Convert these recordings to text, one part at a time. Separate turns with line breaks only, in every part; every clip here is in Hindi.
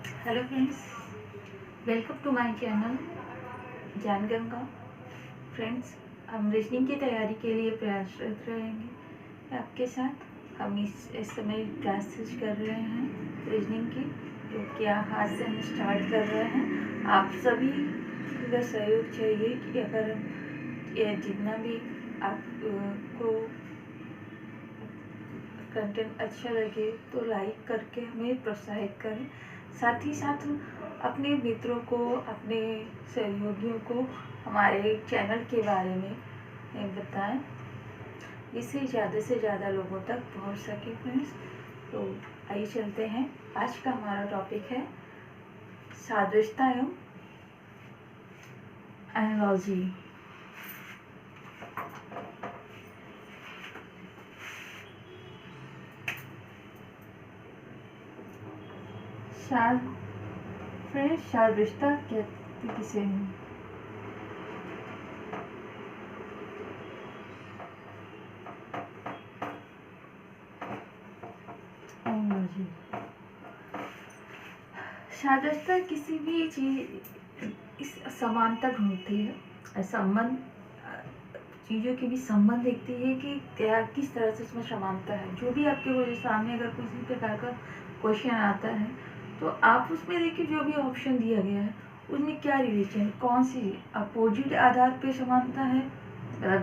Hello friends, welcome to my channel Gyan Ganga. Friends, हम रीजनिंग की तैयारी के लिए प्रयासरत रहेंगे आपके साथ। हम इस समय क्लासेस कर रहे हैं रीजनिंग की, जो कि आज से हम स्टार्ट कर रहे हैं। आप सभी का सहयोग चाहिए कि अगर ये जितना भी आपको कंटेंट अच्छा लगे तो लाइक करके हमें प्रोत्साहित करें। साथ ही साथ अपने मित्रों को, अपने सहयोगियों को हमारे चैनल के बारे में बताएं, जिससे ज़्यादा से ज़्यादा लोगों तक पहुंच सके फ्रेंड्स। तो आइए चलते हैं। आज का हमारा टॉपिक है सादृश्यता एवं एनालॉजी। सादृश्यता कहते किसे हैं? एनालॉजी सादृश्यता किसी भी चीज इस समानता ढूंढती है, संबंध, चीज़ों के भी संबंध देखती है कि क्या किस तरह से उसमें समानता है। जो भी आपके सामने अगर किसी प्रकार का क्वेश्चन आता है तो आप उसमें देखिए जो भी ऑप्शन दिया गया है उसमें क्या रिलेशन, कौन सी अपोजिट आधार पे समानता है,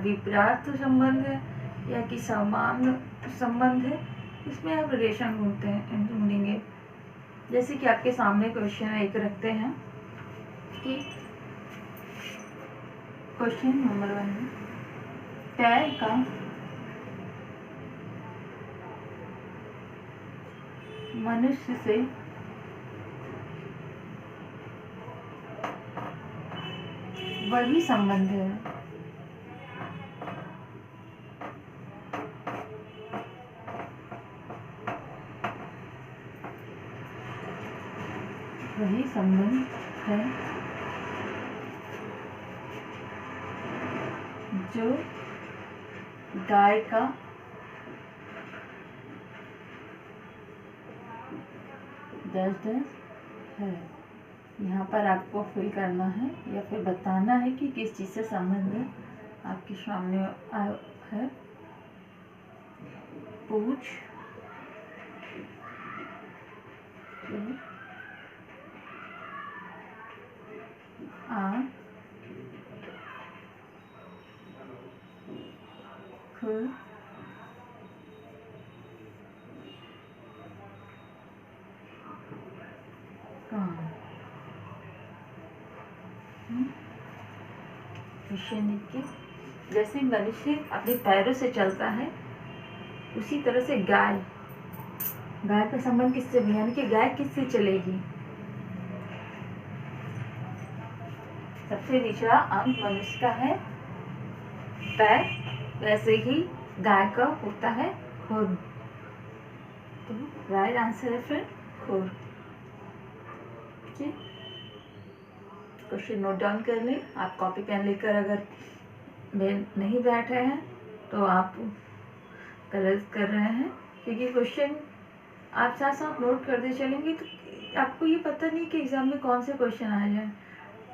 विपरीत संबंध है या कि समान संबंध है, इसमें आप रिलेशन ढूंढेंगे। जैसे कि आपके सामने क्वेश्चन एक रखते हैं कि क्वेश्चन नंबर 1 है, पैर का मनुष्य से वही संबंध है वही संबंध है जो गाय का दस है। यहाँ पर आपको फिल करना है या फिर बताना है कि किस चीज़ से संबंध है। आपके सामने है पूछ, आँख, कान। क्वेश्चन के जैसे मनुष्य अपने पैरों से चलता है उसी तरह से गाय का संबंध किससे, यानी कि गाय किससे चलेगी। सबसे निचला अंग मनुष्य का है पैर, वैसे ही गाय का होता है खुर। तो राइट आंसर है फिर खुर। ठीक, क्वेश्चन नोट डाउन कर लें। आप कॉपी पेन लेकर अगर नहीं बैठे हैं तो आप गलत कर रहे हैं, क्योंकि क्वेश्चन आप साथ साथ नोट करते चलेंगे तो आपको ये पता नहीं कि एग्जाम में कौन से क्वेश्चन आ जाए।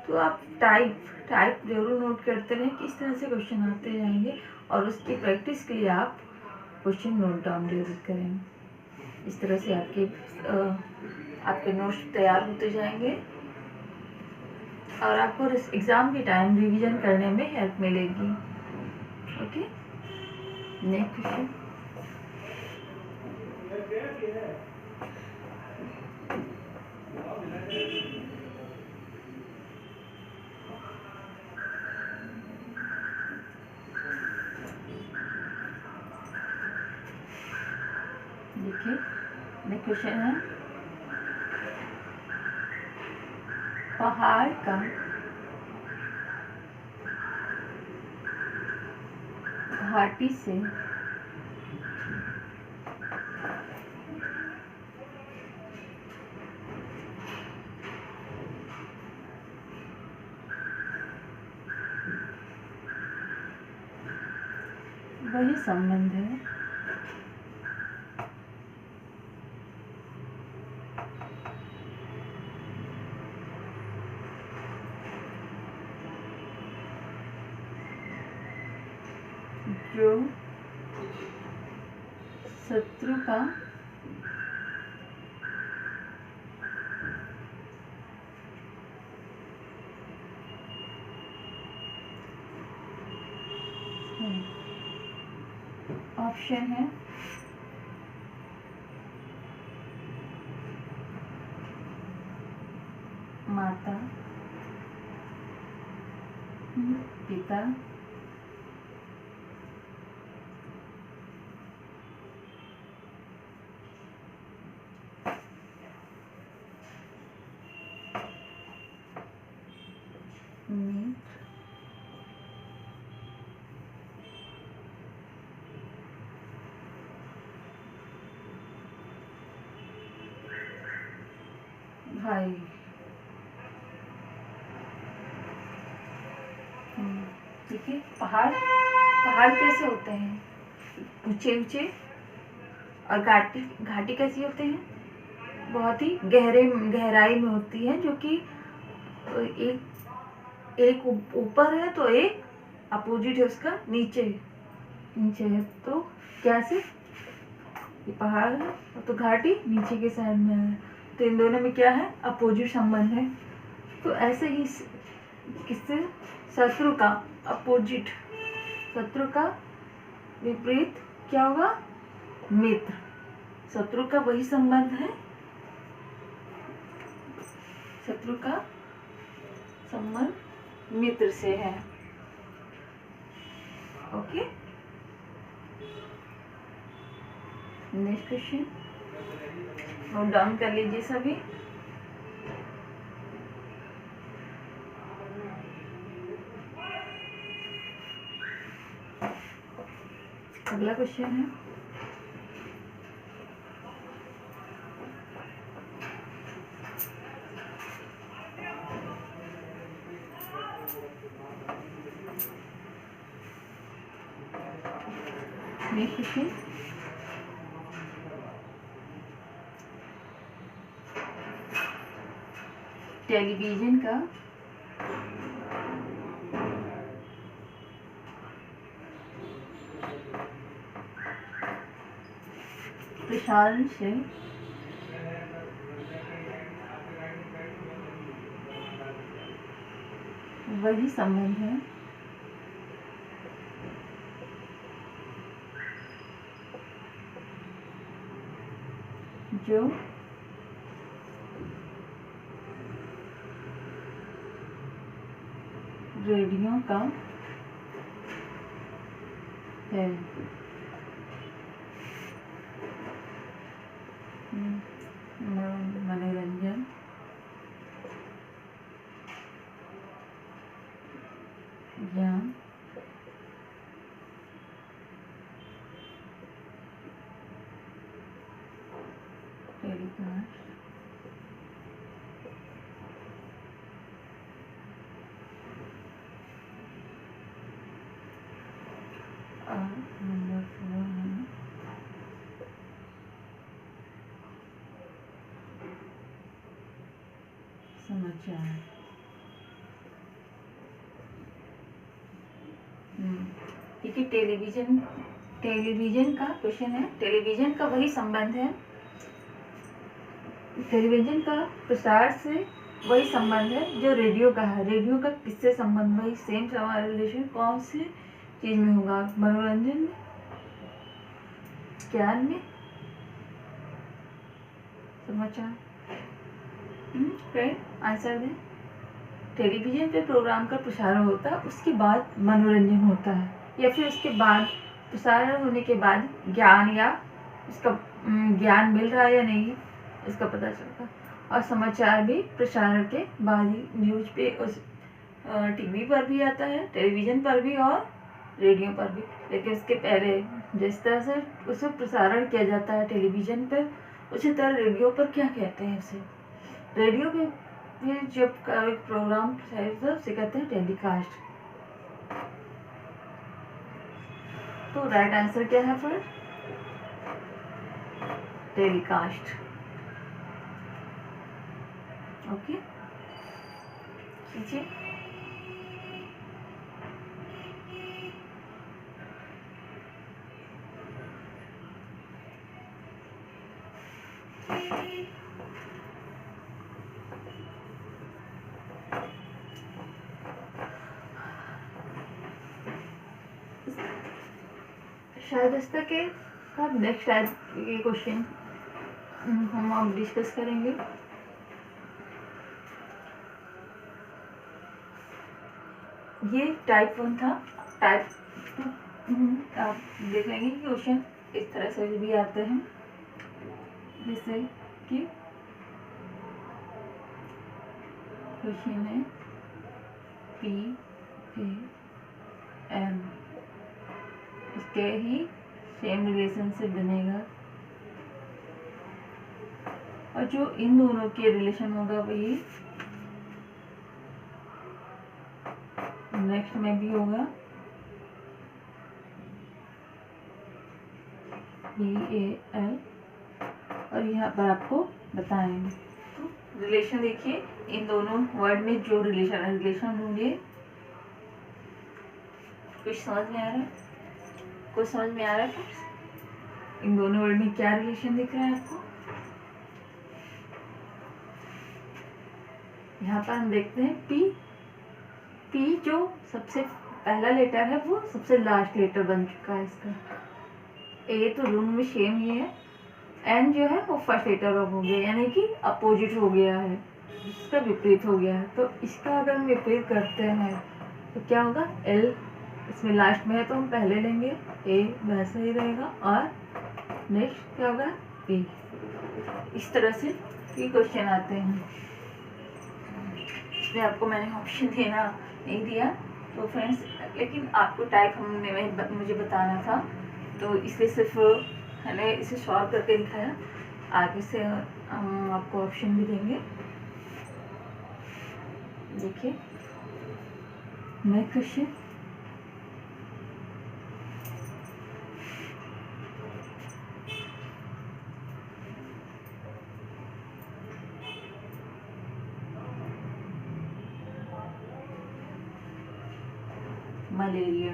तो आप टाइप जरूर नोट करते रहें, किस तरह से क्वेश्चन आते जाएंगे, और उसकी प्रैक्टिस के लिए आप क्वेश्चन नोट डाउन जरूर करें। इस तरह से आपके नोट्स तैयार होते जाएंगे और आपको एग्ज़ाम के टाइम रिवीजन करने में हेल्प मिलेगी। Okay, next question. देखिए नेक्स्ट क्वेश्चन है, पहाड़ का घाटी से वही संबंध है जो शत्रु का ऑप्शन है माता, पिता, मित्र, भाई। ठीक है। पहाड़ पहाड़ कैसे होते हैं? ऊंचे ऊंचे। और घाटी घाटी कैसी होते हैं? बहुत ही गहराई में होती है, जो कि एक ऊपर है तो एक अपोजिट है उसका नीचे है। तो कैसे? ये पहाड़ है और तो घाटी नीचे के साइड में है, तो इन दोनों में क्या है? अपोजिट संबंध है। तो ऐसे ही किससे? शत्रु का अपोजिट, शत्रु का विपरीत क्या होगा? मित्र। शत्रु का वही संबंध है, शत्रु का संबंध मित्र से है। Okay, next question note down कर लीजिए सभी। अगला क्वेश्चन है नेक्स्ट क्वेश्चन, टेलीविजन का प्रसारण से वही संबंध है जो रेडियो का है। मनोरंजन, ज्ञान, टेलीकास्ट, और नंबर 4 है समाचार। ठीक है। टेलीविजन का क्वेश्चन है, टेलीविजन का वही संबंध है, टेलीविजन का प्रसार से वही संबंध है जो रेडियो का है। रेडियो का किससे संबंध? वही सेम रिलेशन कौन से चीज में होगा? मनोरंजन में, ज्ञान में, समाचार। आंसर दें। टेलीविजन पे प्रोग्राम का प्रसारण होता है, उसके बाद मनोरंजन होता है, या फिर उसके बाद प्रसारण होने के बाद ज्ञान या उसका ज्ञान मिल रहा है या नहीं इसका पता चलता है। और समाचार भी प्रसारण के बाद ही न्यूज पे उस टीवी पर भी आता है, टेलीविजन पर भी और रेडियो पर भी। लेकिन उसके पहले जिस तरह से उसे प्रसारण किया जाता है टेलीविजन पर, उसी तरह रेडियो पर क्या कहते हैं उसे? रेडियो पे फिर जब एक प्रोग्राम प्रसारित होता है उसे कहते हैं टेलीकास्ट। तो राइट आंसर क्या है फिर? टेलीकास्ट। ओके, कीजिए। शायद इस तक के अब नेक्स्ट टाइप के क्वेश्चन हम अब डिस्कस करेंगे। ये टाइप 1 था। टाइप 2 आप देख लेंगे कि क्वेश्चन इस तरह से भी आते हैं, जैसे कि क्वेश्चन है PAM, इसके ही सेम रिलेशन से बनेगा, और जो इन दोनों के रिलेशन होगा वही नेक्स्ट में भी होगा। PAL, और यहाँ पर आपको बताएंगे। तो रिलेशन देखिए, इन दोनों वर्ड में जो रिलेशन होंगे, कुछ समझ में आ रहा है? कुछ समझ में आ रहा है? इन दोनों वर्ड में क्या रिलेशन दिख रहा है आपको? यहाँ पर हम देखते हैं P जो सबसे पहला लेटर है वो सबसे लास्ट लेटर बन चुका है इसका। A तो दोनों में सेम ही है। N जो है वो फर्स्ट लेटर हो गया, यानी कि अपोजिट हो गया है, इसका विपरीत हो गया है। तो इसका अगर हम विपरीत करते हैं तो क्या होगा? L इसमें लास्ट में है तो हम पहले लेंगे, A वैसा ही रहेगा, और नेक्स्ट क्या होगा? P। इस तरह से ये क्वेश्चन आते हैं। इसमें आपको मैंने ऑप्शन देना नहीं दिया तो फ्रेंड्स, लेकिन आपको टाइप मुझे बताना था, तो इसलिए सिर्फ मैंने इसे सॉल्व करके दिखाया। आगे से हम आपको ऑप्शन भी देंगे। देखिए नेक्स्ट क्वेश्चन, मलेरिया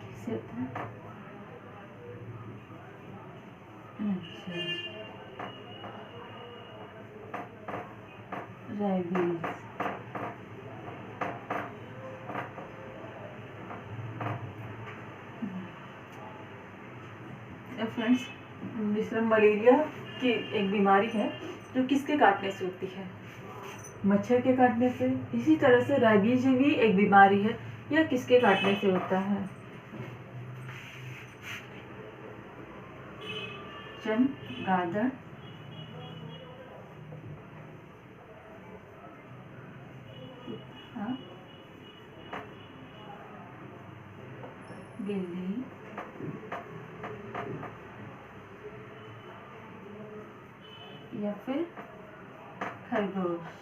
कैसे होता है? रेबीज, फ्रेंड्स, जिसमें मलेरिया की एक बीमारी है जो किसके काटने से होती है? मच्छर के काटने से। इसी तरह से रेबीज भी एक बीमारी है, यह किसके काटने से होता है? चमगादड़, बिल्ली, या फिर खरगोश।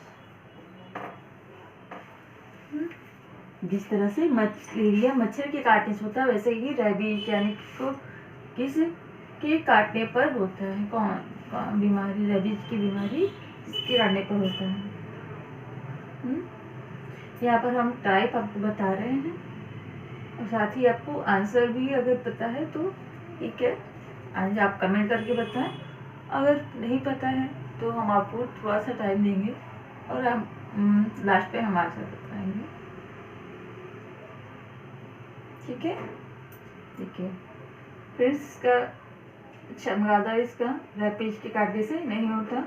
जिस तरह से मलेरिया मच्छर के काटने से होता है, वैसे ही रेबीज यानी को किस के काटने पर होता है? कौन बीमारी? रेबीज की बीमारी किसके काटने पर होता है? यहाँ पर हम टाइप आपको बता रहे हैं, और साथ ही आपको आंसर भी अगर पता है तो ठीक है, आज आप कमेंट करके बताएं। अगर नहीं पता है तो हम आपको थोड़ा सा टाइम देंगे और हम लास्ट पे हम आंसर बताएंगे। ठीक है, ठीक है फ्रेंड्स। इसका चमगादड़ इसका रेबीज के काटने से नहीं होता,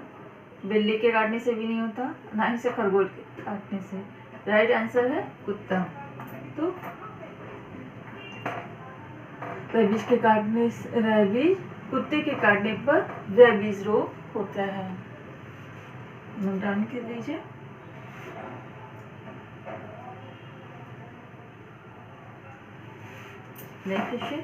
बिल्ली के काटने से भी नहीं होता, ना ही से खरगोश के काटने से। राइट आंसर है कुत्ता। तो रेबीज के काटने से, रेबीज कुत्ते के काटने पर रेबीज रोग होता है। नोट डाउन कर लीजिए। नेक्स्ट क्वेश्चन,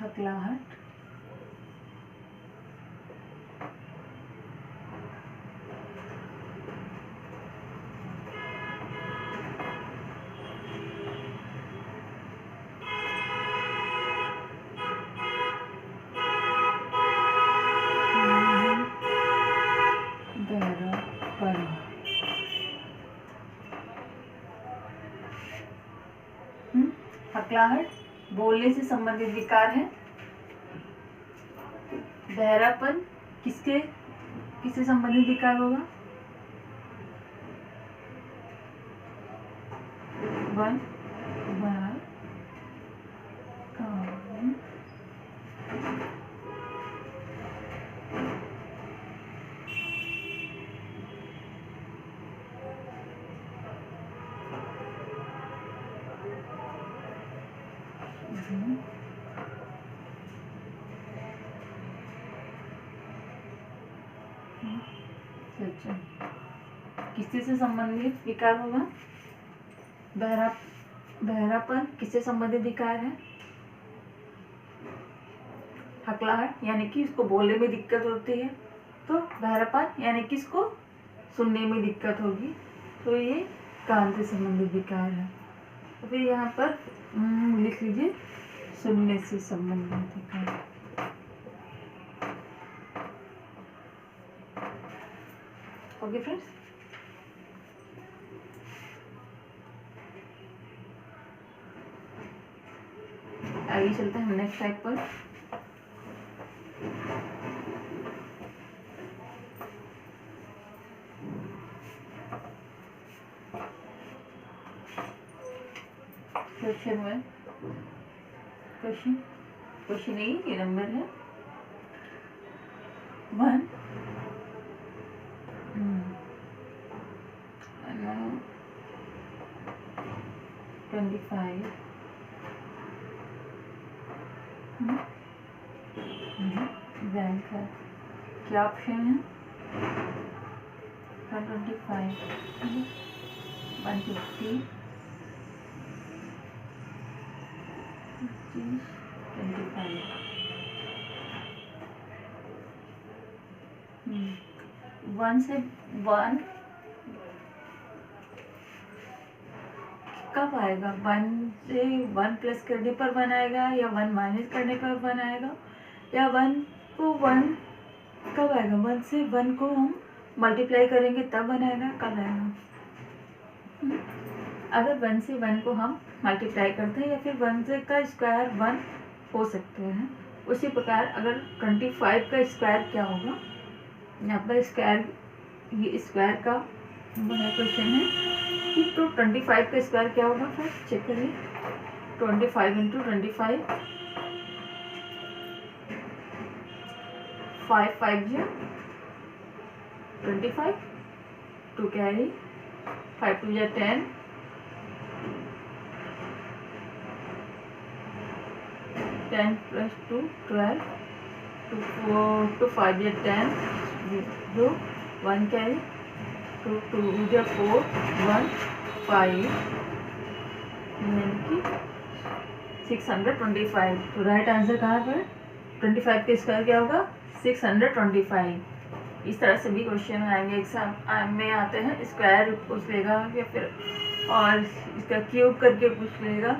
हकलाहट, हकलाहट बोलने से संबंधित विकार है। बहरापन किससे संबंधित विकार होगा? वन किससे से संबंधित विकार होगा? बहरापन किससे संबंधित विकार है? हकलाहट यानी कि इसको बोलने में दिक्कत होती है, तो बहरापन यानी कि इसको सुनने में दिक्कत होगी, तो ये कान से संबंधित विकार है। तो फिर यहाँ पर लिख लीजिए सुनने से संबंधित विकार। ओके फ्रेंड्स, आगे चलते हैं नेक्स्ट टाइप पर। क्वेश्चन नहीं, ये नंबर है 1 25 बैंक है। क्या ऑप्शन है? 125 150 25 1 से 1 कब आएगा? 1 से 1 प्लस करने पर 1 आएगा, या 1 माइनस करने पर 1 आएगा, या 1 को 1 कब आएगा? 1 से 1 को हम मल्टीप्लाई करेंगे तब 1 आएगा, कब आएगा? अगर 1 से 1 को हम मल्टीप्लाई करते हैं या फिर 1 से का स्क्वायर 1 हो सकते हैं, उसी प्रकार अगर 25 का स्क्वायर क्या होगा? यहाँ पर स्क्वायर, ये स्क्वायर का क्वेश्चन है कि तो 25 का स्क्वायर क्या होगा? फिर चेक करिए, 25 इंटू 25 5 5 25 2 कैरी 5 2 10 10 plus 2 12 2 4 2 5 10 0 1 carry 2 2 4 1 5 यानी कि 625। तो राइट आंसर कहाँ पर? 25 के स्क्वायर क्या होगा? 625। इस तरह से भी क्वेश्चन आएंगे एग्जाम में आते हैं, स्क्वायर पूछ लेगा या फिर और इसका क्यूब करके पूछ लेगा।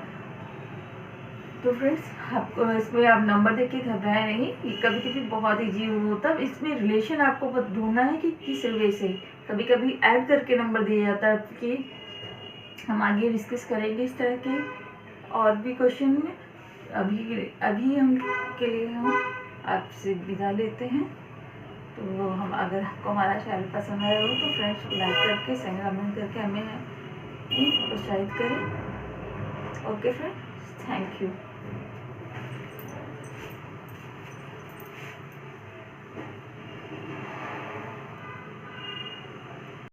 तो फ्रेंड्स, आपको इसमें आप नंबर देख के घबराए नहीं, ये कभी कभी बहुत ईजी होता है। इसमें रिलेशन आपको ढूंढना है कि किस वे से, कभी कभी ऐड करके नंबर दिया जाता है, कि हम आगे डिस्कस करेंगे इस तरह के और भी क्वेश्चन में। अभी हम के लिए हम आपसे विदा लेते हैं। तो हम अगर आपको हमारा चैनल पसंद आया हो तो फ्रेंड्स लाइक करके कमेंट करके हमें प्रोत्साहित करें। Okay friends, thank you.